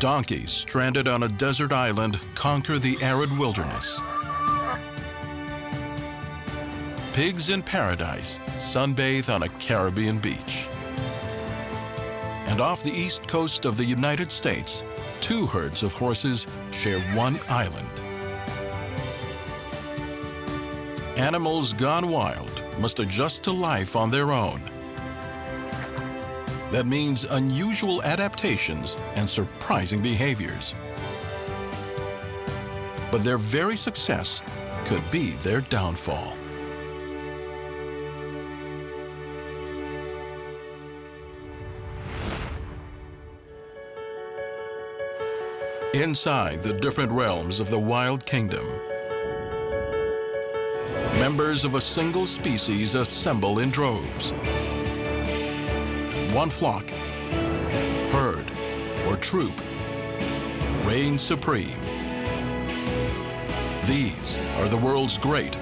Donkeys stranded on a desert island conquer the arid wilderness. Pigs in paradise sunbathe on a Caribbean beach. And off the east coast of the United States, two herds of horses share one island. Animals gone wild must adjust to life on their own. That means unusual adaptations and surprising behaviors. But their very success could be their downfall. Inside the different realms of the wild kingdom, members of a single species assemble in droves. One flock, herd, or troop reigns supreme. These are the world's great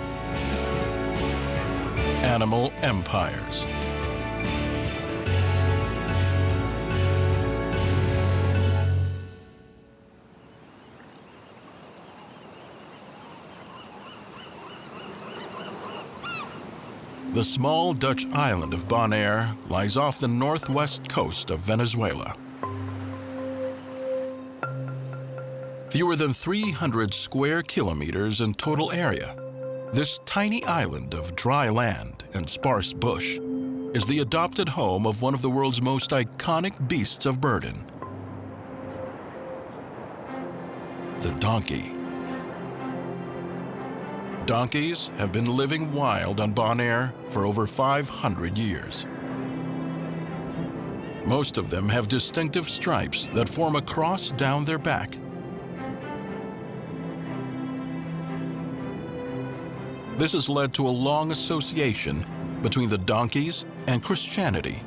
animal empires. The small Dutch island of Bonaire lies off the northwest coast of Venezuela. Fewer than 300 square kilometers in total area, this tiny island of dry land and sparse bush is the adopted home of one of the world's most iconic beasts of burden, the donkey. Donkeys have been living wild on Bonaire for over 500 years. Most of them have distinctive stripes that form a cross down their back. This has led to a long association between the donkeys and Christianity.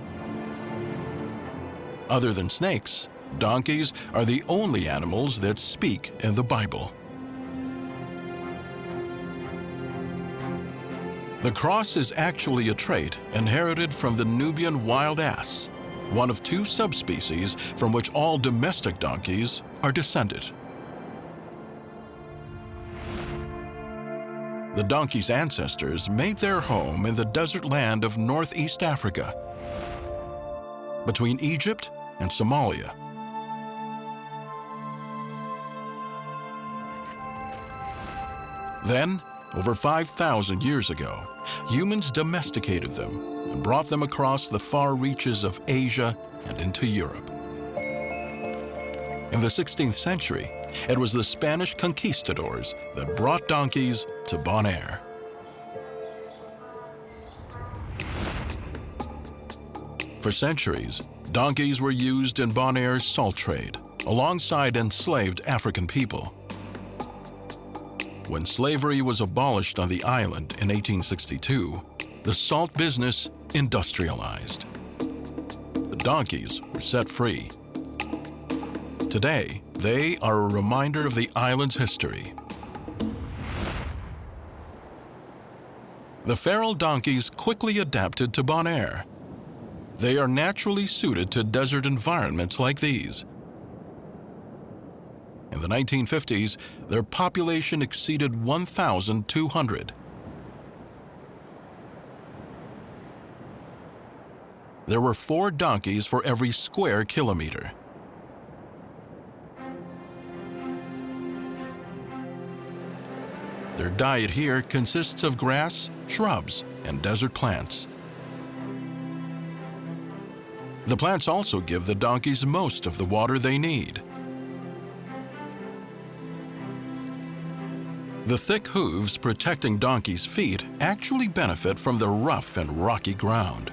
Other than snakes, donkeys are the only animals that speak in the Bible. The cross is actually a trait inherited from the Nubian wild ass, one of two subspecies from which all domestic donkeys are descended. The donkey's ancestors made their home in the desert land of northeast Africa, between Egypt and Somalia. Then, over 5,000 years ago, humans domesticated them and brought them across the far reaches of Asia and into Europe. In the 16th century, it was the Spanish conquistadors that brought donkeys to Bonaire. For centuries, donkeys were used in Bonaire's salt trade, alongside enslaved African people. When slavery was abolished on the island in 1862, the salt business industrialized. The donkeys were set free. Today, they are a reminder of the island's history. The feral donkeys quickly adapted to Bonaire. They are naturally suited to desert environments like these. In the 1950s, their population exceeded 1,200. There were 4 donkeys for every square kilometer. Their diet here consists of grass, shrubs, and desert plants. The plants also give the donkeys most of the water they need. The thick hooves protecting donkeys' feet actually benefit from the rough and rocky ground.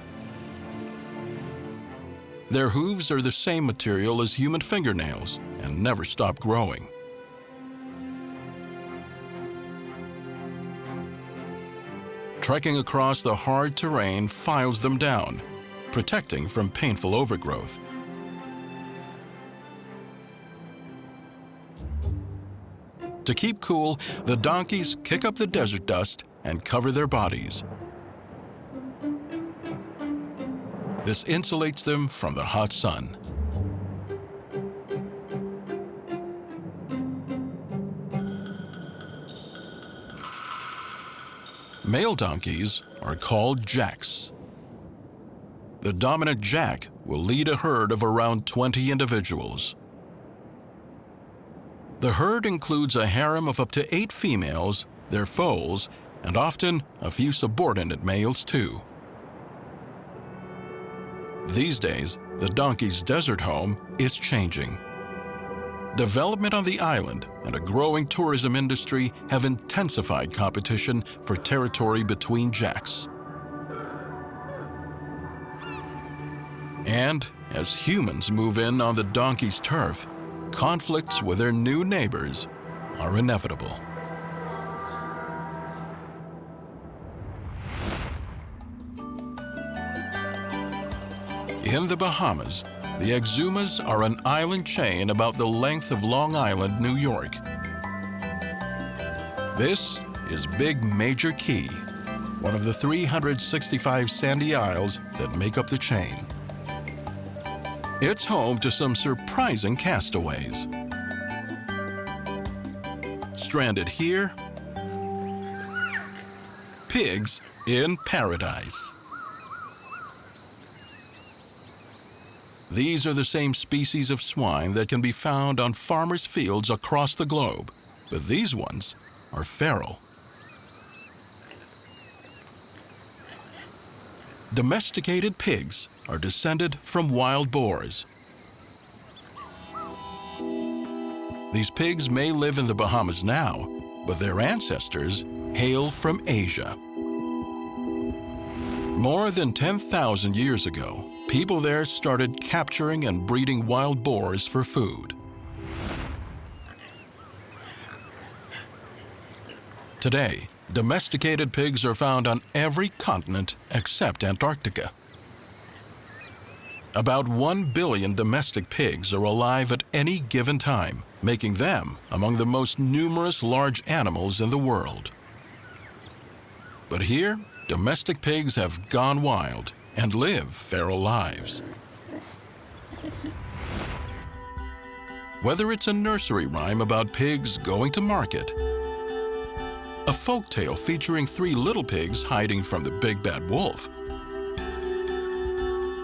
Their hooves are the same material as human fingernails and never stop growing. Trekking across the hard terrain files them down, protecting from painful overgrowth. To keep cool, the donkeys kick up the desert dust and cover their bodies. This insulates them from the hot sun. Male donkeys are called jacks. The dominant jack will lead a herd of around 20 individuals. The herd includes a harem of up to 8 females, their foals, and often a few subordinate males too. These days, the donkey's desert home is changing. Development on the island and a growing tourism industry have intensified competition for territory between jacks. And as humans move in on the donkey's turf, conflicts with their new neighbors are inevitable. In the Bahamas, the Exumas are an island chain about the length of Long Island, New York. This is Big Major Key, one of the 365 sandy isles that make up the chain. It's home to some surprising castaways. Stranded here, pigs in paradise. These are the same species of swine that can be found on farmers' fields across the globe, but these ones are feral. Domesticated pigs are descended from wild boars. These pigs may live in the Bahamas now, but their ancestors hail from Asia. More than 10,000 years ago, people there started capturing and breeding wild boars for food. Today, domesticated pigs are found on every continent except Antarctica. About 1 billion domestic pigs are alive at any given time, making them among the most numerous large animals in the world. But here, domestic pigs have gone wild and live feral lives. Whether it's a nursery rhyme about pigs going to market, a folktale featuring 3 little pigs hiding from the big bad wolf,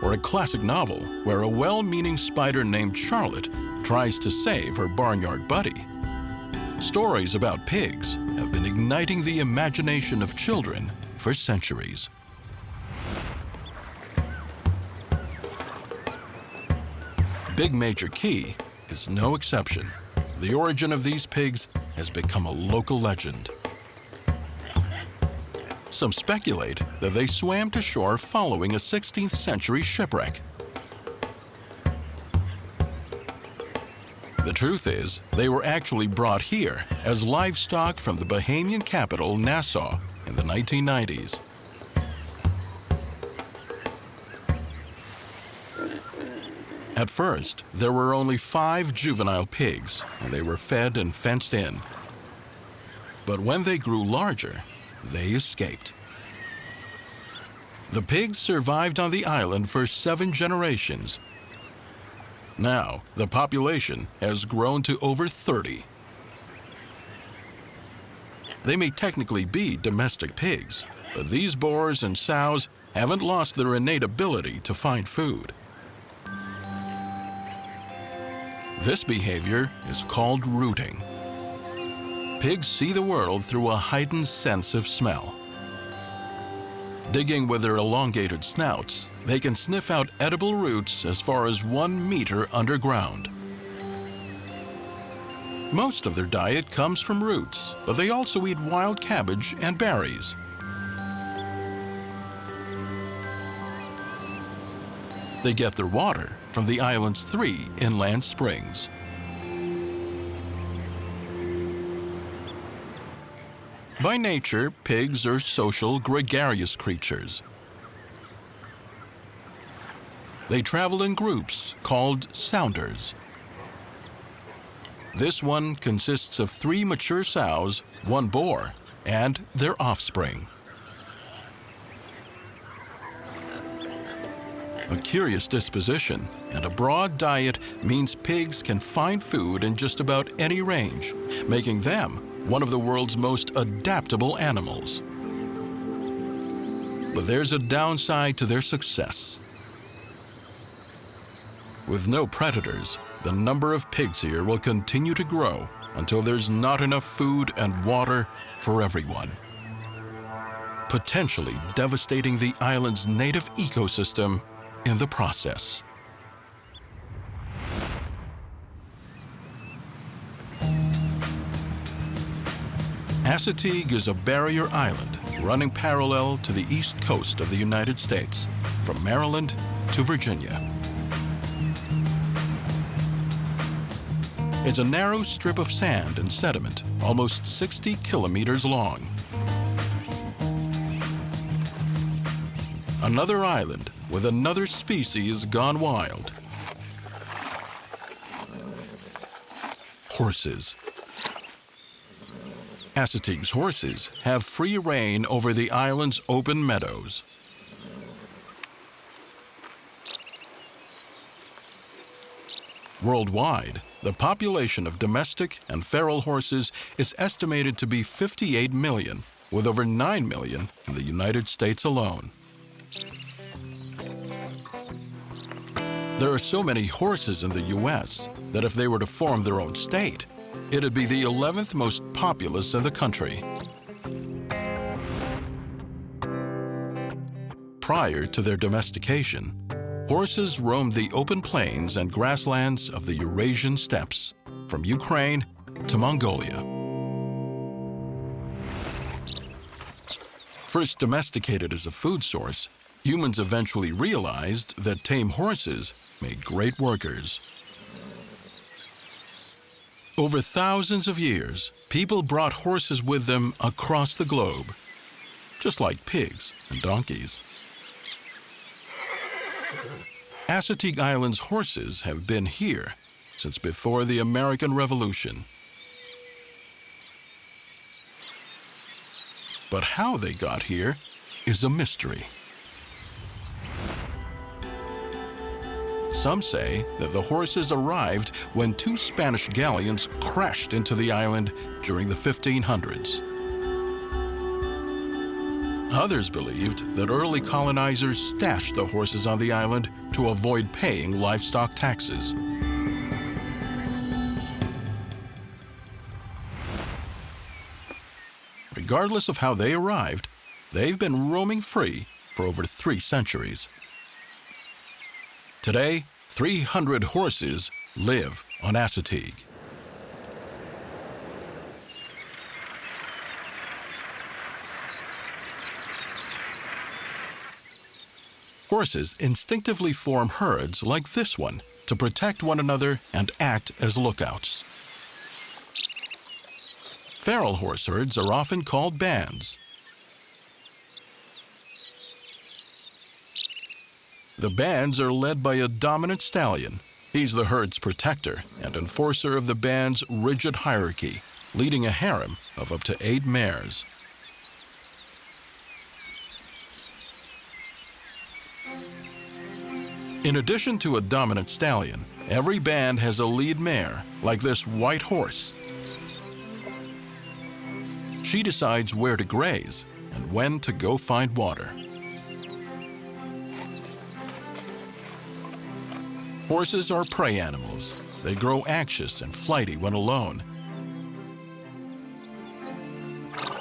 or a classic novel where a well-meaning spider named Charlotte tries to save her barnyard buddy, stories about pigs have been igniting the imagination of children for centuries. Big Major Key is no exception. The origin of these pigs has become a local legend. Some speculate that they swam to shore following a 16th century shipwreck. The truth is, they were actually brought here as livestock from the Bahamian capital, Nassau, in the 1990s. At first, there were only 5 juvenile pigs, and they were fed and fenced in. But when they grew larger, they escaped. The pigs survived on the island for 7 generations. Now, the population has grown to over 30. They may technically be domestic pigs, but these boars and sows haven't lost their innate ability to find food. This behavior is called rooting. Pigs see the world through a heightened sense of smell. Digging with their elongated snouts, they can sniff out edible roots as far as 1 meter underground. Most of their diet comes from roots, but they also eat wild cabbage and berries. They get their water from the island's 3 inland springs. By nature, pigs are social, gregarious creatures. They travel in groups called sounders. This one consists of 3 mature sows, 1 boar, and their offspring. A curious disposition and a broad diet means pigs can find food in just about any range, making them one of the world's most adaptable animals. But there's a downside to their success. With no predators, the number of pigs here will continue to grow until there's not enough food and water for everyone, potentially devastating the island's native ecosystem in the process. Assateague is a barrier island running parallel to the east coast of the United States, from Maryland to Virginia. It's a narrow strip of sand and sediment, almost 60 kilometers long. Another island with another species gone wild. Horses. Assateague's horses have free rein over the island's open meadows. Worldwide, the population of domestic and feral horses is estimated to be 58 million, with over 9 million in the United States alone. There are so many horses in the U.S. that if they were to form their own state, it'd be the 11th most populous in the country. Prior to their domestication, horses roamed the open plains and grasslands of the Eurasian steppes, from Ukraine to Mongolia. First domesticated as a food source, humans eventually realized that tame horses made great workers. Over thousands of years, people brought horses with them across the globe, just like pigs and donkeys. Assateague Island's horses have been here since before the American Revolution. But how they got here is a mystery. Some say that the horses arrived when two Spanish galleons crashed into the island during the 1500s. Others believed that early colonizers stashed the horses on the island to avoid paying livestock taxes. Regardless of how they arrived, they've been roaming free for over 3 centuries. Today, 300 horses live on Assateague. Horses instinctively form herds like this one to protect one another and act as lookouts. Feral horse herds are often called bands. The bands are led by a dominant stallion. He's the herd's protector and enforcer of the band's rigid hierarchy, leading a harem of up to 8 mares. In addition to a dominant stallion, every band has a lead mare, like this white horse. She decides where to graze and when to go find water. Horses are prey animals. They grow anxious and flighty when alone.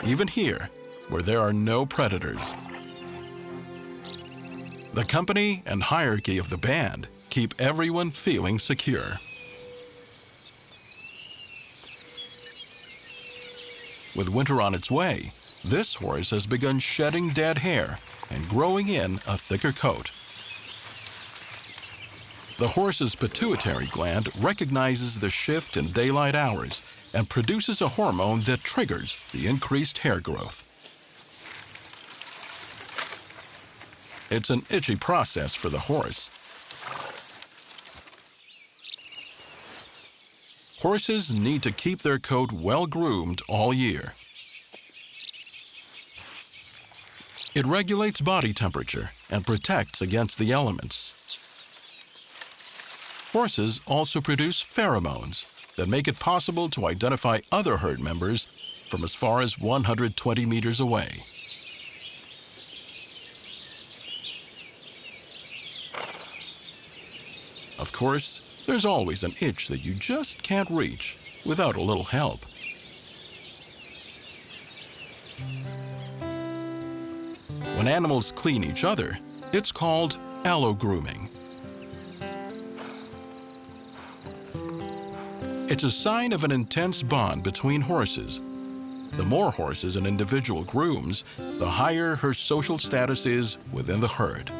Even here, where there are no predators. The company and hierarchy of the band keep everyone feeling secure. With winter on its way, this horse has begun shedding dead hair and growing in a thicker coat. The horse's pituitary gland recognizes the shift in daylight hours and produces a hormone that triggers the increased hair growth. It's an itchy process for the horse. Horses need to keep their coat well groomed all year. It regulates body temperature and protects against the elements. Horses also produce pheromones that make it possible to identify other herd members from as far as 120 meters away. Of course, there's always an itch that you just can't reach without a little help. When animals clean each other, it's called allo-grooming. It's a sign of an intense bond between horses. The more horses an individual grooms, the higher her social status is within the herd.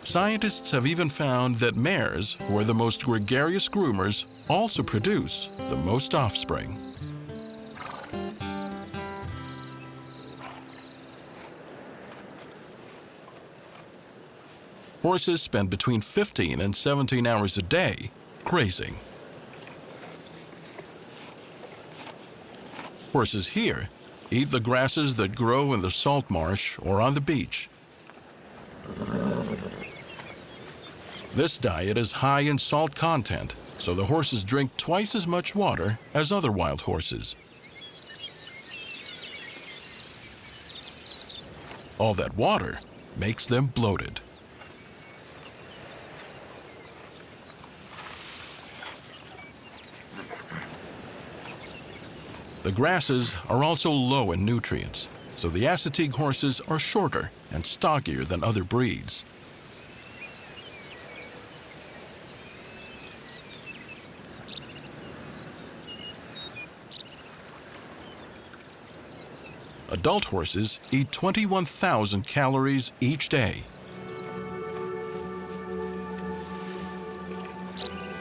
Scientists have even found that mares, who are the most gregarious groomers, also produce the most offspring. Horses spend between 15 and 17 hours a day grazing. Horses here eat the grasses that grow in the salt marsh or on the beach. This diet is high in salt content, so the horses drink twice as much water as other wild horses. All that water makes them bloated. The grasses are also low in nutrients, so the Assateague horses are shorter and stockier than other breeds. Adult horses eat 21,000 calories each day.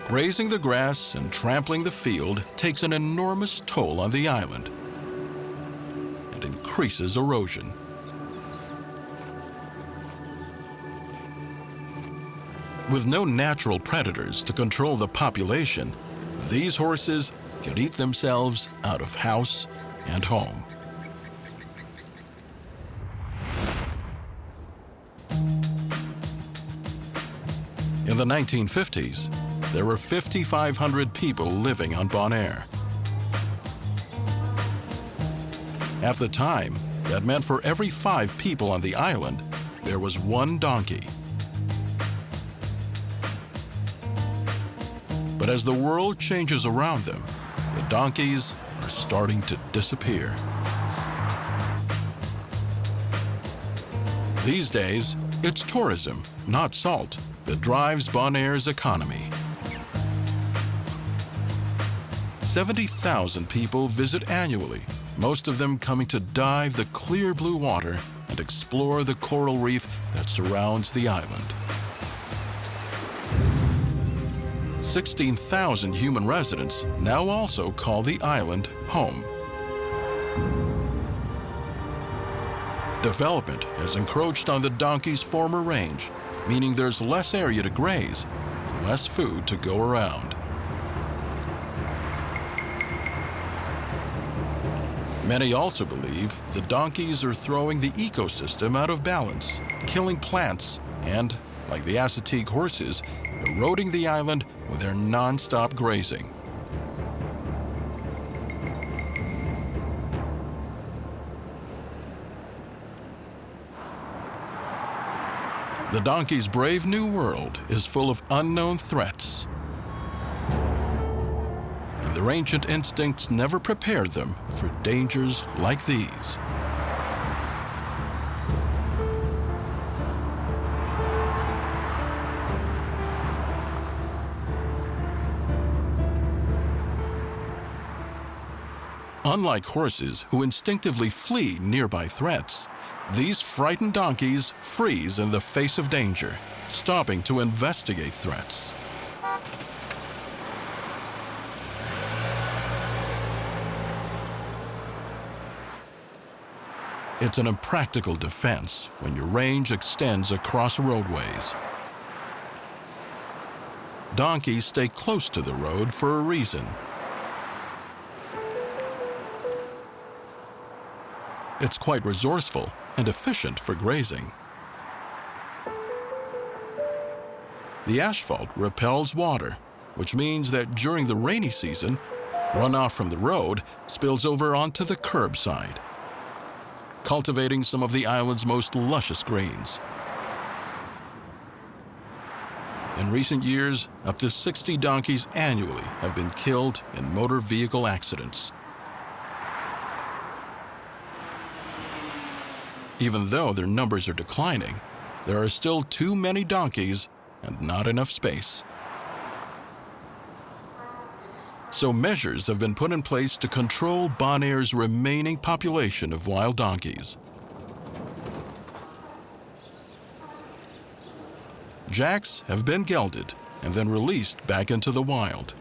Grazing the grass and trampling the field takes an enormous toll on the island and increases erosion. With no natural predators to control the population, these horses can eat themselves out of house and home. In the 1950s, there were 5,500 people living on Bonaire. At the time, that meant for every 5 people on the island, there was 1 donkey. But as the world changes around them, the donkeys are starting to disappear. These days, it's tourism, not salt, that drives Bonaire's economy. 70,000 people visit annually, most of them coming to dive the clear blue water and explore the coral reef that surrounds the island. 16,000 human residents now also call the island home. Development has encroached on the donkey's former range, meaning there's less area to graze and less food to go around. Many also believe the donkeys are throwing the ecosystem out of balance, killing plants, and, like the Assateague horses, eroding the island with their non-stop grazing. The donkey's brave new world is full of unknown threats. And their ancient instincts never prepared them for dangers like these. Unlike horses who instinctively flee nearby threats, these frightened donkeys freeze in the face of danger, stopping to investigate threats. It's an impractical defense when your range extends across roadways. Donkeys stay close to the road for a reason. It's quite resourceful and efficient for grazing. The asphalt repels water, which means that during the rainy season, runoff from the road spills over onto the curbside, cultivating some of the island's most luscious greens. In recent years, up to 60 donkeys annually have been killed in motor vehicle accidents. Even though their numbers are declining, there are still too many donkeys and not enough space. So measures have been put in place to control Bonaire's remaining population of wild donkeys. Jacks have been gelded and then released back into the wild.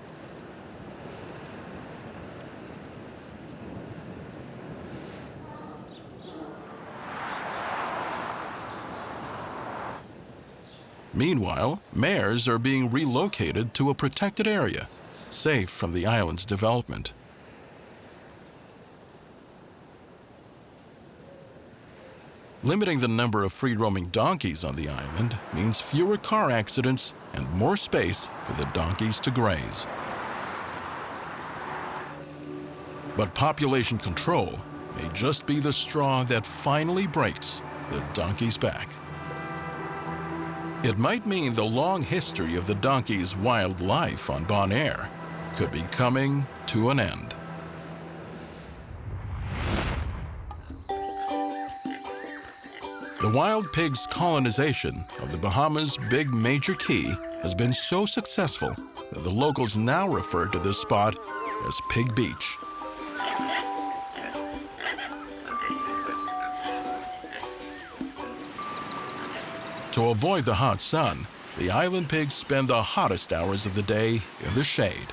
Meanwhile, mares are being relocated to a protected area, safe from the island's development. Limiting the number of free-roaming donkeys on the island means fewer car accidents and more space for the donkeys to graze. But population control may just be the straw that finally breaks the donkey's back. It might mean the long history of the donkey's wild life on Bonaire could be coming to an end. The wild pig's colonization of the Bahamas' big major key has been so successful that the locals now refer to this spot as Pig Beach. To avoid the hot sun, the island pigs spend the hottest hours of the day in the shade.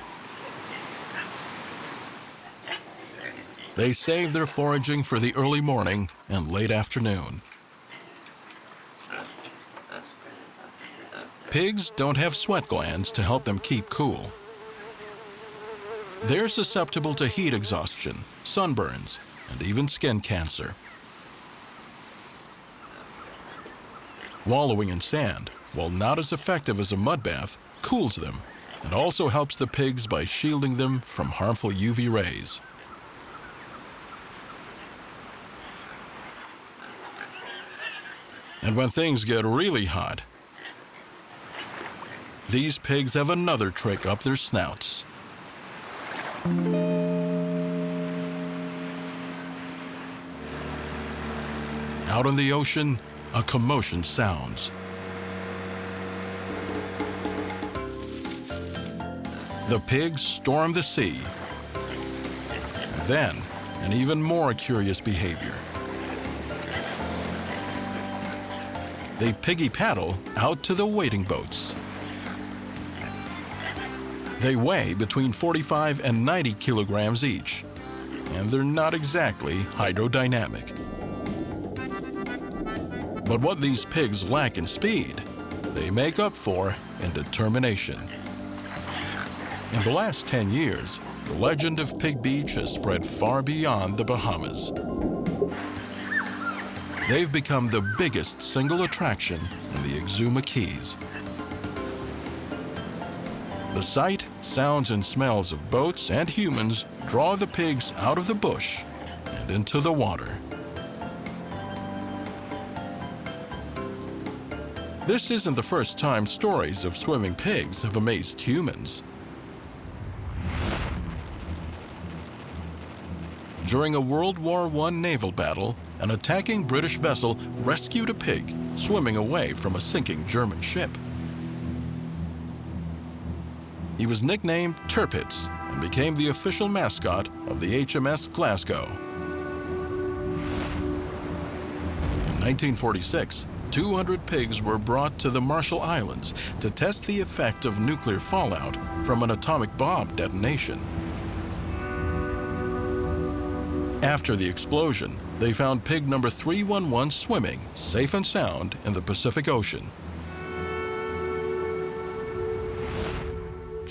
They save their foraging for the early morning and late afternoon. Pigs don't have sweat glands to help them keep cool. They're susceptible to heat exhaustion, sunburns, and even skin cancer. Wallowing in sand, while not as effective as a mud bath, cools them and also helps the pigs by shielding them from harmful UV rays. And when things get really hot, these pigs have another trick up their snouts. Out on the ocean, a commotion sounds. The pigs storm the sea. And then, an even more curious behavior. They piggy paddle out to the waiting boats. They weigh between 45 and 90 kilograms each, and they're not exactly hydrodynamic. But what these pigs lack in speed, they make up for in determination. In the last 10 years, the legend of Pig Beach has spread far beyond the Bahamas. They've become the biggest single attraction in the Exuma Keys. The sight, sounds, and smells of boats and humans draw the pigs out of the bush and into the water. This isn't the first time stories of swimming pigs have amazed humans. During a World War I naval battle, an attacking British vessel rescued a pig swimming away from a sinking German ship. He was nicknamed Tirpitz and became the official mascot of the HMS Glasgow. In 1946, 200 pigs were brought to the Marshall Islands to test the effect of nuclear fallout from an atomic bomb detonation. After the explosion, they found pig number 311 swimming, safe and sound, in the Pacific Ocean.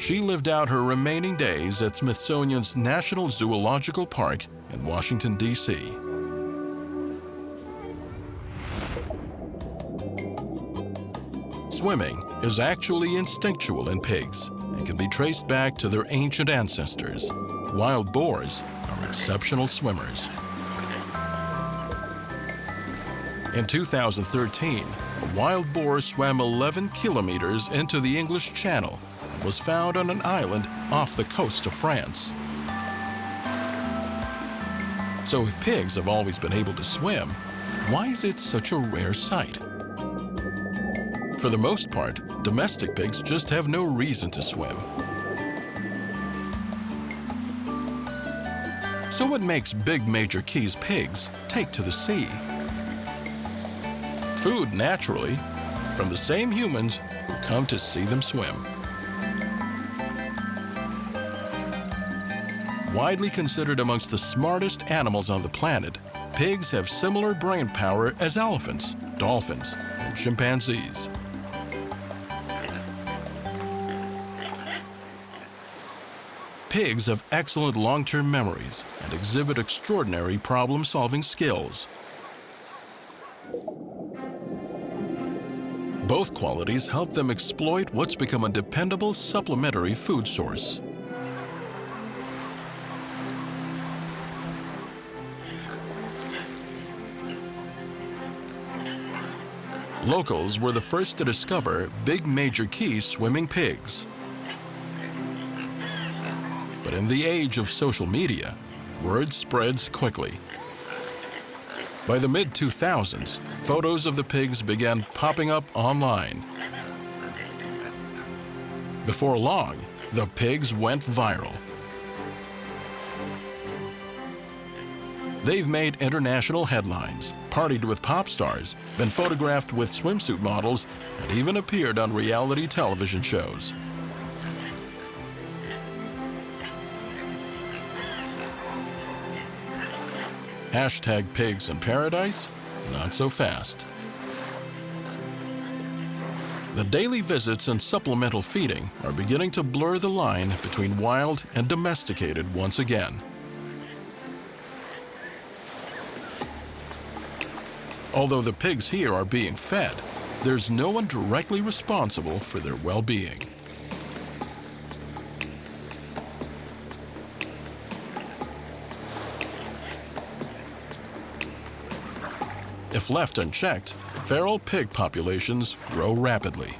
She lived out her remaining days at Smithsonian's National Zoological Park in Washington, D.C. Swimming is actually instinctual in pigs and can be traced back to their ancient ancestors. Wild boars are exceptional swimmers. In 2013, a wild boar swam 11 kilometers into the English Channel and was found on an island off the coast of France. So if pigs have always been able to swim, why is it such a rare sight? For the most part, domestic pigs just have no reason to swim. So what makes big Major Keys pigs take to the sea? Food, naturally, from the same humans who come to see them swim. Widely considered amongst the smartest animals on the planet, pigs have similar brain power as elephants, dolphins, and chimpanzees. Pigs have excellent long-term memories and exhibit extraordinary problem-solving skills. Both qualities help them exploit what's become a dependable supplementary food source. Locals were the first to discover big Major Keys swimming pigs. But in the age of social media, word spreads quickly. By the mid-2000s, photos of the pigs began popping up online. Before long, the pigs went viral. They've made international headlines, partied with pop stars, been photographed with swimsuit models, and even appeared on reality television shows. Hashtag pigs in paradise? Not so fast. The daily visits and supplemental feeding are beginning to blur the line between wild and domesticated once again. Although the pigs here are being fed, there's no one directly responsible for their well-being. If left unchecked, feral pig populations grow rapidly.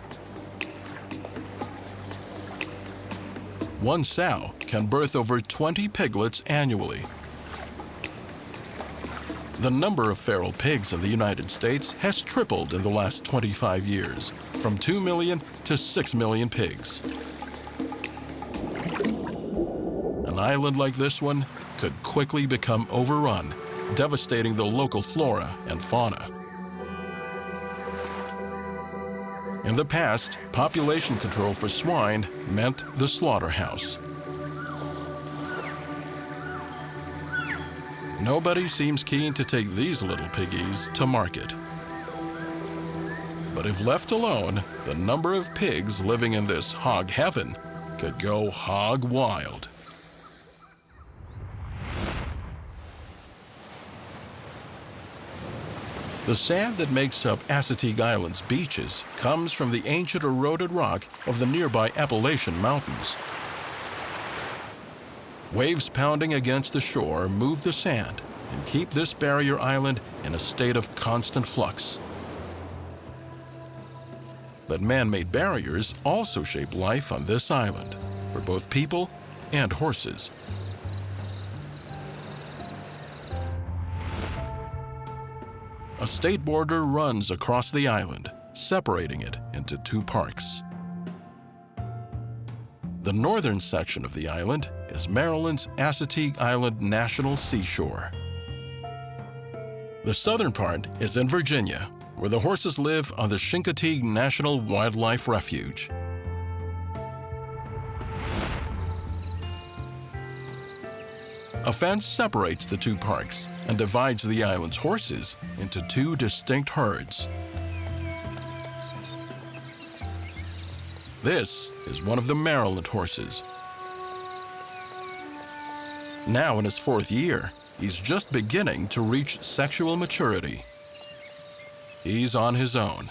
One sow can birth over 20 piglets annually. The number of feral pigs in the United States has tripled in the last 25 years, from 2 million to 6 million pigs. An island like this one could quickly become overrun, devastating the local flora and fauna. In the past, population control for swine meant the slaughterhouse. Nobody seems keen to take these little piggies to market. But if left alone, the number of pigs living in this hog heaven could go hog wild. The sand that makes up Assateague Island's beaches comes from the ancient eroded rock of the nearby Appalachian Mountains. Waves pounding against the shore move the sand and keep this barrier island in a state of constant flux. But man-made barriers also shape life on this island, for both people and horses. A state border runs across the island, separating it into two parks. The northern section of the island is Maryland's Assateague Island National Seashore. The southern part is in Virginia, where the horses live on the Chincoteague National Wildlife Refuge. A fence separates the two parks and divides the island's horses into two distinct herds. This is one of the Maryland horses. Now in his fourth year, he's just beginning to reach sexual maturity. He's on his own.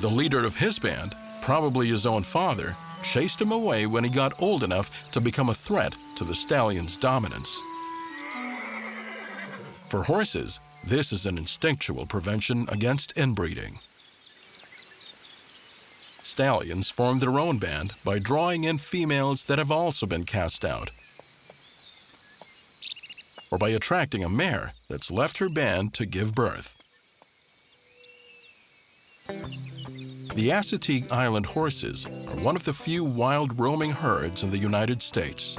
The leader of his band, probably his own father, chased him away when he got old enough to become a threat to the stallion's dominance. For horses, This is an instinctual prevention against inbreeding. Stallions form their own band by drawing in females that have also been cast out, or by attracting a mare that's left her band to give birth. The Assateague Island horses are one of the few wild roaming herds in the United States.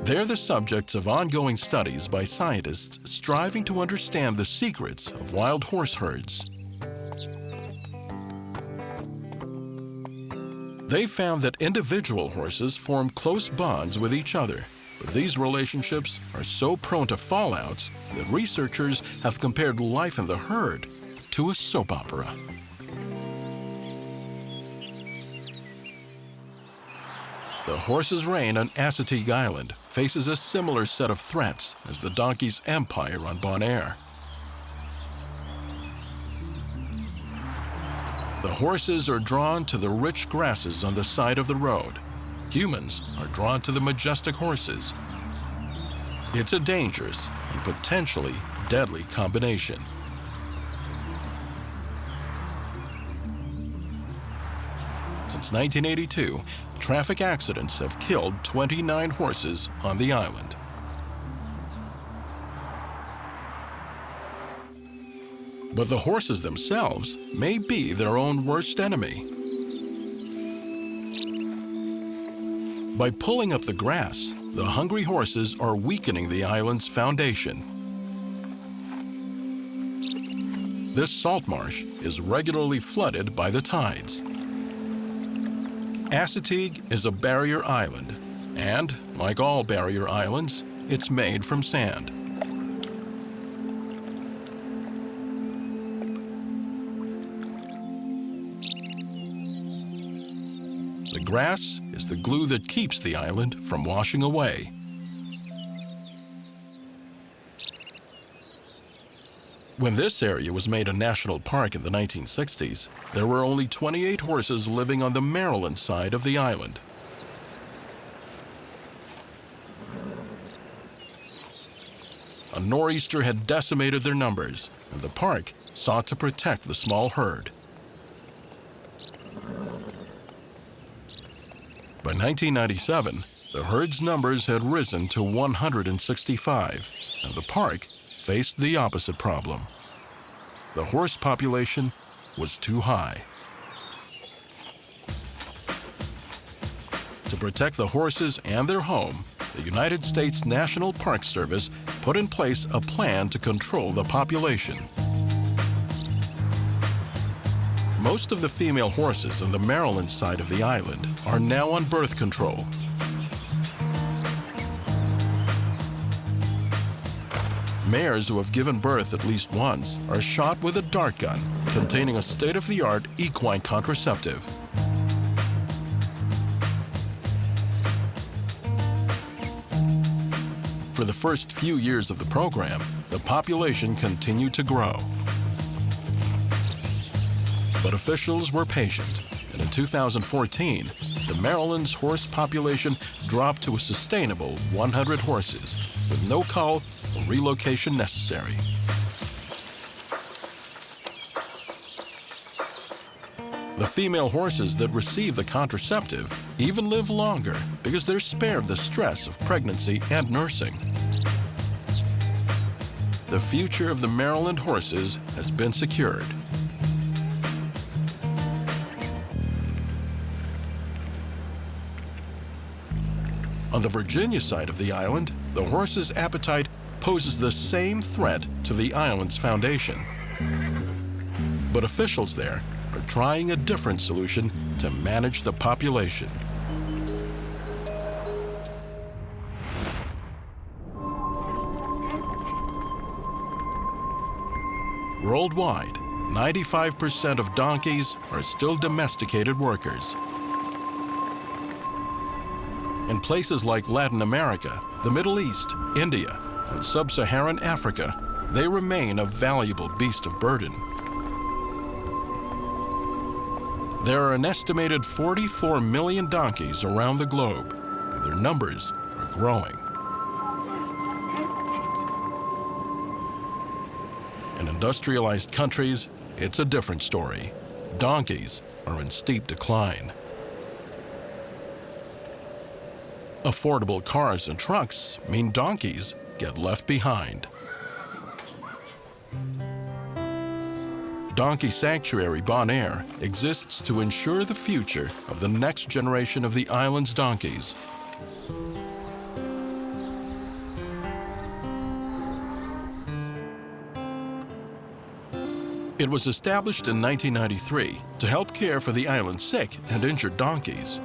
They're the subjects of ongoing studies by scientists striving to understand the secrets of wild horse herds. They found that individual horses form close bonds with each other, but these relationships are so prone to fallouts that researchers have compared life in the herd to a soap opera. The horse's reign on Assateague Island faces a similar set of threats as the donkey's empire on Bonaire. The horses are drawn to the rich grasses on the side of the road. Humans are drawn to the majestic horses. It's a dangerous and potentially deadly combination. Since 1982, traffic accidents have killed 29 horses on the island. But the horses themselves may be their own worst enemy. By pulling up the grass, the hungry horses are weakening the island's foundation. This salt marsh is regularly flooded by the tides. Assateague is a barrier island, and, like all barrier islands, it's made from sand. The grass is the glue that keeps the island from washing away. When this area was made a national park in the 1960s, there were only 28 horses living on the Maryland side of the island. A nor'easter had decimated their numbers, and the park sought to protect the small herd. By 1997, the herd's numbers had risen to 165, and the park faced the opposite problem. The horse population was too high. To protect the horses and their home, the United States National Park Service put in place a plan to control the population. Most of the female horses on the Maryland side of the island are now on birth control. Mares who have given birth at least once are shot with a dart gun containing a state-of-the-art equine contraceptive. For the first few years of the program, the population continued to grow. But officials were patient, and in 2014, the Maryland's horse population dropped to a sustainable 100 horses, with no cull or relocation necessary. The female horses that receive the contraceptive even live longer because they're spared the stress of pregnancy and nursing. The future of the Maryland horses has been secured. On the Virginia side of the island, the horse's appetite poses the same threat to the island's foundation. But officials there are trying a different solution to manage the population. Worldwide, 95% of donkeys are still domesticated workers. In places like Latin America, the Middle East, India, and sub-Saharan Africa, they remain a valuable beast of burden. There are an estimated 44 million donkeys around the globe, and their numbers are growing. In industrialized countries, it's a different story. Donkeys are in steep decline. Affordable cars and trucks mean donkeys get left behind. Donkey Sanctuary Bonaire exists to ensure the future of the next generation of the island's donkeys. It was established in 1993 to help care for the island's sick and injured donkeys.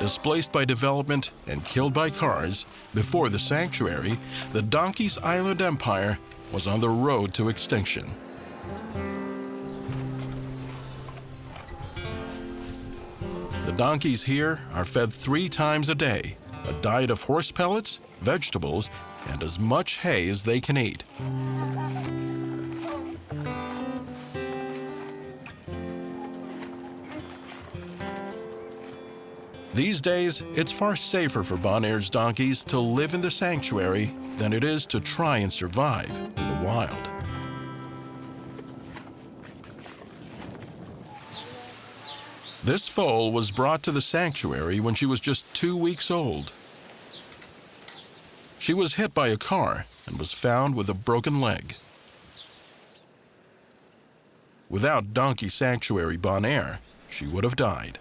Displaced by development and killed by cars, before the sanctuary, the Donkeys Island Empire was on the road to extinction. The donkeys here are fed 3 times a day, a diet of horse pellets, vegetables, and as much hay as they can eat. These days, it's far safer for Bonaire's donkeys to live in the sanctuary than it is to try and survive in the wild. This foal was brought to the sanctuary when she was just 2 weeks old. She was hit by a car and was found with a broken leg. Without Donkey Sanctuary Bonaire, she would have died.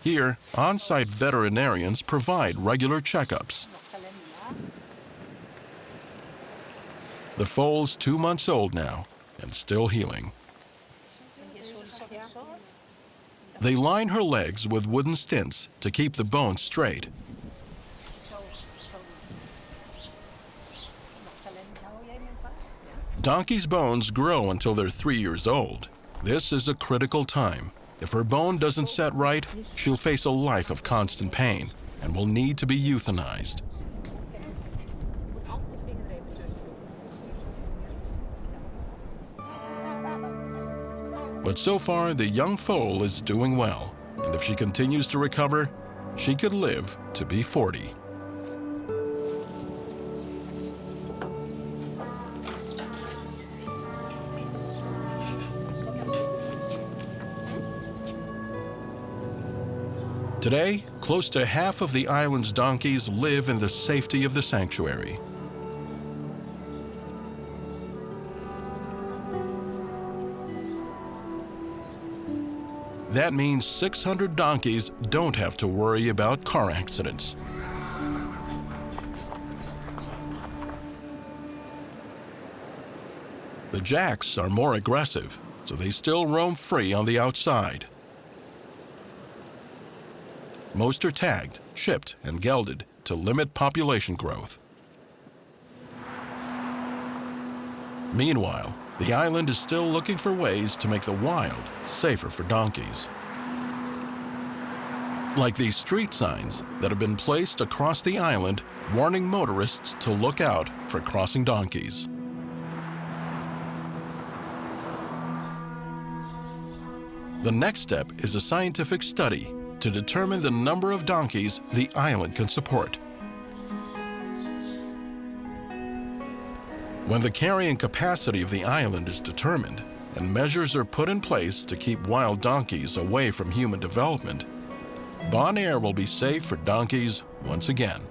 Here, on-site veterinarians provide regular checkups. The foal's 2 months old now and still healing. They line her legs with wooden stints to keep the bones straight. Donkeys' bones grow until they're 3 years old. This is a critical time. If her bone doesn't set right, she'll face a life of constant pain and will need to be euthanized. But so far, the young foal is doing well, and if she continues to recover, she could live to be 40. Today, close to half of the island's donkeys live in the safety of the sanctuary. That means 600 donkeys don't have to worry about car accidents. The jacks are more aggressive, so they still roam free on the outside. Most are tagged, chipped, and gelded to limit population growth. Meanwhile, the island is still looking for ways to make the wild safer for donkeys. Like these street signs that have been placed across the island warning motorists to look out for crossing donkeys. The next step is a scientific study to determine the number of donkeys the island can support. When the carrying capacity of the island is determined and measures are put in place to keep wild donkeys away from human development, Bonaire will be safe for donkeys once again.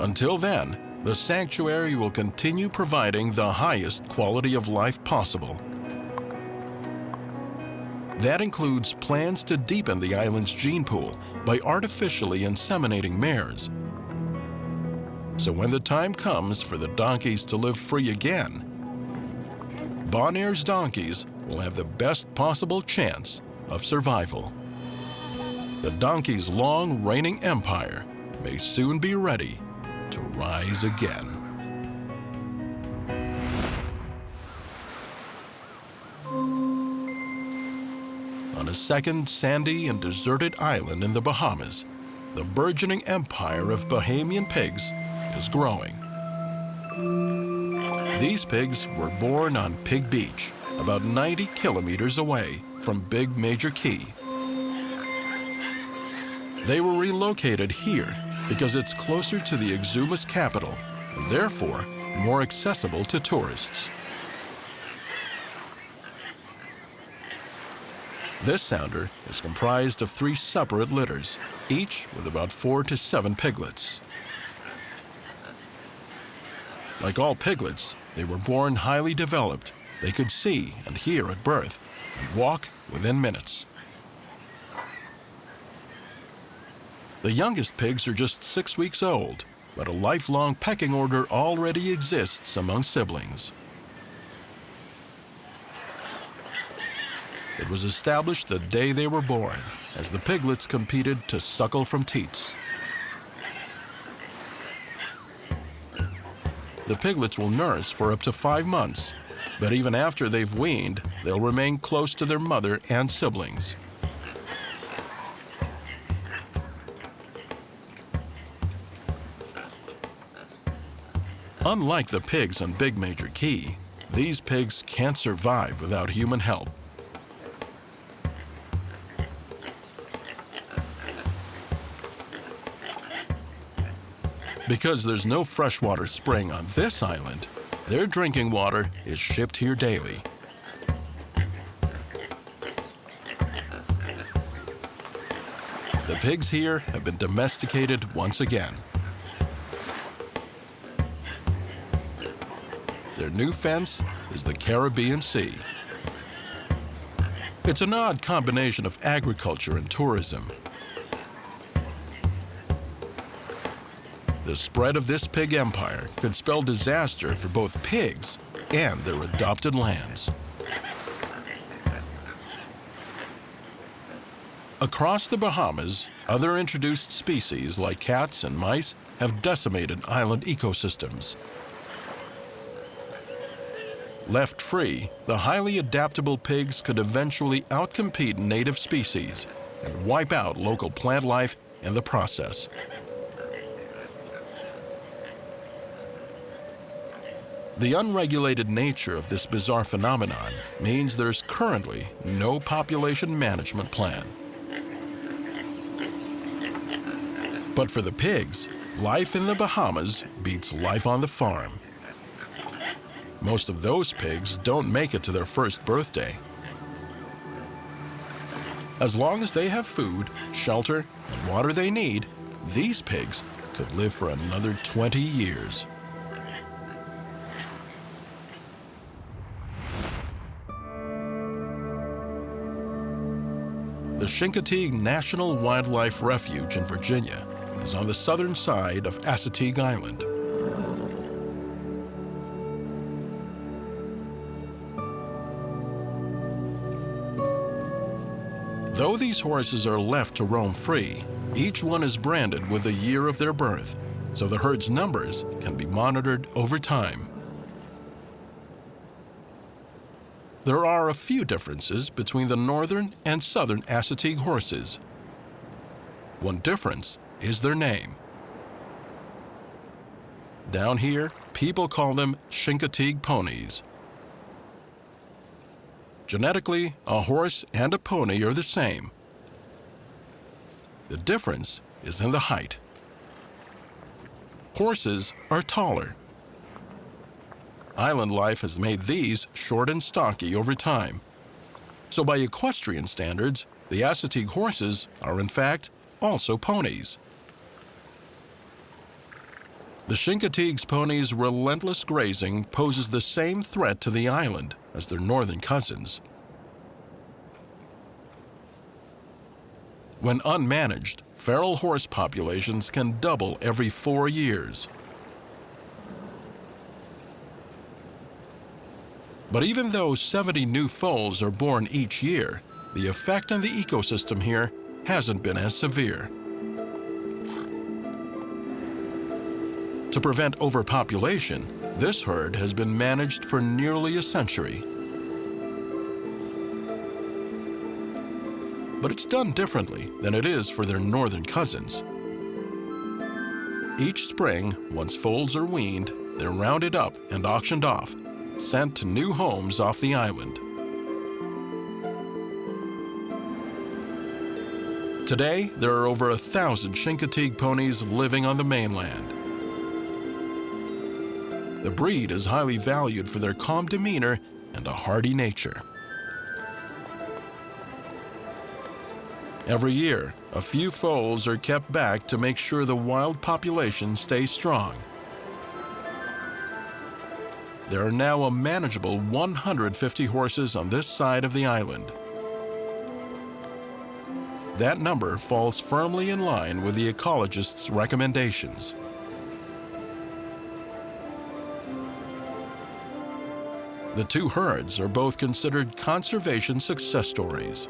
Until then, the sanctuary will continue providing the highest quality of life possible. That includes plans to deepen the island's gene pool by artificially inseminating mares. So when the time comes for the donkeys to live free again, Bonaire's donkeys will have the best possible chance of survival. The donkeys' long reigning empire may soon be ready to rise again. On a second sandy and deserted island in the Bahamas, the burgeoning empire of Bahamian pigs is growing. These pigs were born on Pig Beach, about 90 kilometers away from Big Major Key. They were relocated here because it's closer to the Exuma's capital and therefore more accessible to tourists. This sounder is comprised of 3 separate litters, each with about 4 to 7 piglets. Like all piglets, they were born highly developed. They could see and hear at birth and walk within minutes. The youngest pigs are just 6 weeks old, but a lifelong pecking order already exists among siblings. It was established the day they were born, as the piglets competed to suckle from teats. The piglets will nurse for up to 5 months, but even after they've weaned, they'll remain close to their mother and siblings. Unlike the pigs on Big Major Key, these pigs can't survive without human help. Because there's no freshwater spring on this island, their drinking water is shipped here daily. The pigs here have been domesticated once again. Their new fence is the Caribbean Sea. It's an odd combination of agriculture and tourism. The spread of this pig empire could spell disaster for both pigs and their adopted lands. Across the Bahamas, other introduced species like cats and mice have decimated island ecosystems. Left free, the highly adaptable pigs could eventually outcompete native species and wipe out local plant life in the process. The unregulated nature of this bizarre phenomenon means there's currently no population management plan. But for the pigs, life in the Bahamas beats life on the farm. Most of those pigs don't make it to their first birthday. As long as they have food, shelter, and water they need, these pigs could live for another 20 years. The Assateague National Wildlife Refuge in Virginia is on the southern side of Assateague Island. Though these horses are left to roam free, each one is branded with the year of their birth, so the herd's numbers can be monitored over time. There are a few differences between the northern and southern Assateague horses. One difference is their name. Down here, people call them Chincoteague ponies. Genetically, a horse and a pony are the same. The difference is in the height. Horses are taller. Island life has made these short and stocky over time. So by equestrian standards, the Assateague horses are in fact also ponies. The Chincoteague's ponies' relentless grazing poses the same threat to the island as their northern cousins. When unmanaged, feral horse populations can double every 4 years. But even though 70 new foals are born each year, the effect on the ecosystem here hasn't been as severe. To prevent overpopulation, this herd has been managed for nearly a century. But it's done differently than it is for their northern cousins. Each spring, once foals are weaned, they're rounded up and auctioned off, sent to new homes off the island. Today, there are over 1,000 Chincoteague ponies living on the mainland. The breed is highly valued for their calm demeanor and a hardy nature. Every year, a few foals are kept back to make sure the wild population stays strong. There are now a manageable 150 horses on this side of the island. That number falls firmly in line with the ecologists' recommendations. The two herds are both considered conservation success stories.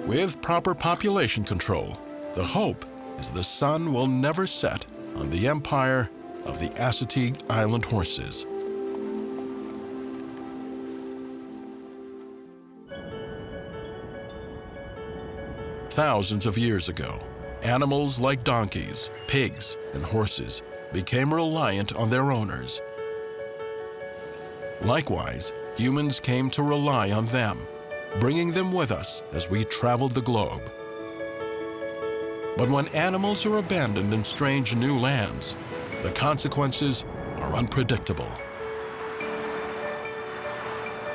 With proper population control, the hope is the sun will never set on the empire of the Assateague Island horses. Thousands of years ago, animals like donkeys, pigs, and horses became reliant on their owners. Likewise, humans came to rely on them, bringing them with us as we traveled the globe. But when animals are abandoned in strange new lands, the consequences are unpredictable.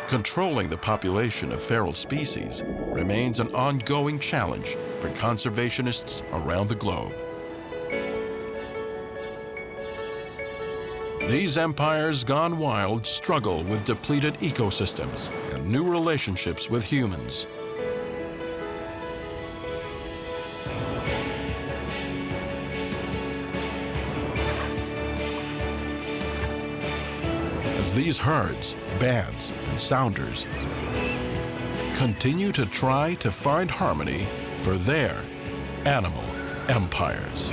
Controlling the population of feral species remains an ongoing challenge for conservationists around the globe. These empires gone wild struggle with depleted ecosystems and new relationships with humans. As these herds, bands, and sounders continue to try to find harmony for their animal empires.